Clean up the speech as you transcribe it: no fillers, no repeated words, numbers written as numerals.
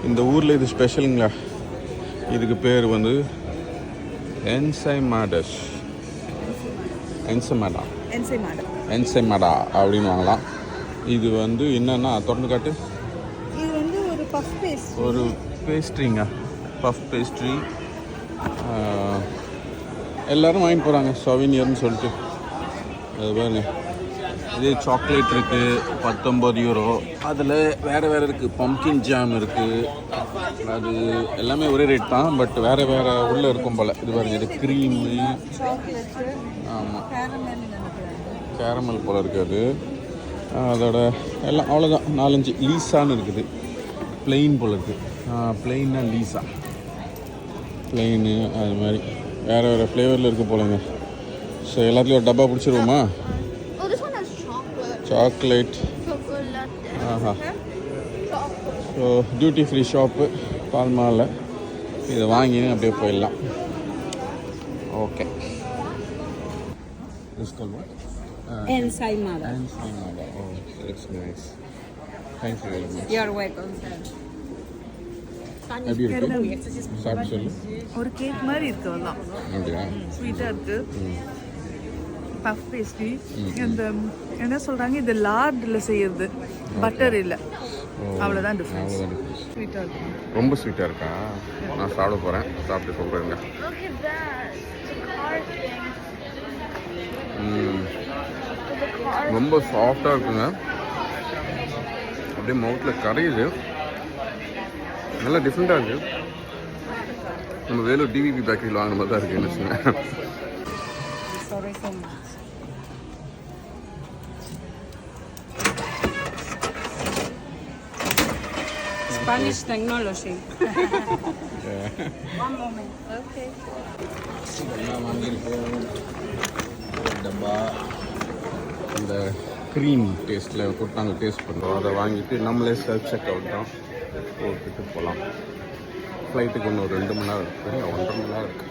இந்த ஊரில் இது ஸ்பெஷலுங்களா. இதுக்கு பேர் வந்து என்சைமாடா அப்படின்னு வாங்கலாம். இது வந்து என்னன்னா திறந்து காட்டு. இது வந்து ஒரு பஃப் பேஸ்ட்ரி. ஒரு பேஸ்ட்ரிங்க, பஃப் பேஸ்ட்ரி. எல்லோரும் வாங்கிட்டு போகிறாங்க சவினியர்னு சொல்லிட்டு. அது பாருங்க, இதே சாக்லேட் இருக்குது 19 யூரோ. அதில் வேறு வேறு இருக்குது. பம்கின் ஜாம் இருக்குது. அது எல்லாமே ஒரே ரேட் தான், பட் வேறு வேறு உள்ளே இருக்கும் போல். இது பாருங்க, இது க்ரீமு. ஆமாம், கேரமல் போல் இருக்குது. அதோட எல்லாம் அவ்வளோதான். 4-5 லீஸான்னு இருக்குது. ப்ளெயின் போல் இருக்குது. ப்ளெயின்னா லீஸா, ப்ளெயின். அது மாதிரி வேறு வேறு ஃப்ளேவரில் இருக்குது போலங்க. ஸோ எல்லாத்துலேயும் ஒரு டப்பா பிடிச்சிருவோமா? சாக்லேட். ஆஹா. ஸோ டியூட்டி ஃப்ரீ ஷாப்பு பால்மாவில். இதை வாங்கி அப்படியே போயிடலாம். Okay. Ensaimada. Oh, that's nice. Thank you very much. You're welcome. எப்படி இருக்கு? சாப்பிட்டு சொல்லு. ஒரு கேக் மாதிரி இருக்கு. எல்லாம் அப்படியா? ஸ்வீட்டாக இருக்கு. Puff pastry. இந்த என்ன சொல்கிறாங்க, இது லார்டில் செய்யறது, பட்டர் இல்லை. அவ்வளோதான் டிஃப்ரென்ஸ். ஸ்வீட்டாக இருக்கு. ரொம்ப ஸ்வீட்டாக இருக்கா? நான் சாப்பிட போகிறேன். சாப்பிட்டு சொல்கிறேங்க. ரொம்ப சாஃப்டாக இருக்குங்க. அப்படியே மவுத்தில் கரையுது. நல்லா டிஃப்ரெண்ட்டாக இருக்குது. நம்ம வேலூர் டிவிபி பேக்கரியில் வாங்கின மாதிரி தான் இருக்குது. என்ன சொன்னேன். Spanish technology. One moment. Okay. இதெல்லாம் வாங்கியிருக்கோம். டப்பா இந்த க்ரீம் டேஸ்ட்டில் போட்டு நாங்கள் டேஸ்ட் பண்ணுறோம். அதை வாங்கிட்டு நம்மளே செல்ஃப் செக் அவுட் தான் போட்டுட்டு போகலாம். ஃப்ளைட்டுக்கு இன்னும் 2 மணி நேரம் இருக்குது. 1.5 மணி நேரம் இருக்குது.